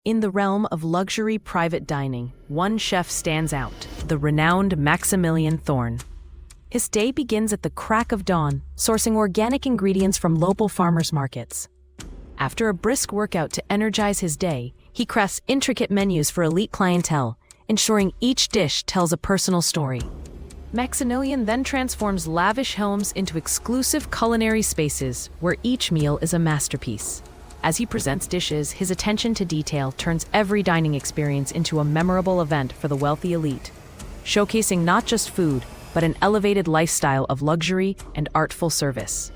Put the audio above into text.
In the realm of luxury private dining, one chef stands out, the renowned Maximilian Thorn. His day begins at the crack of dawn, sourcing organic ingredients from local farmers markets. After a brisk workout to energize his day, he crafts intricate menus for elite clientele, ensuring each dish tells a personal story. Maximilian then transforms lavish homes into exclusive culinary spaces where each meal is a masterpiece. As he presents dishes, his attention to detail turns every dining experience into a memorable event for the wealthy elite, showcasing not just food, but an elevated lifestyle of luxury and artful service.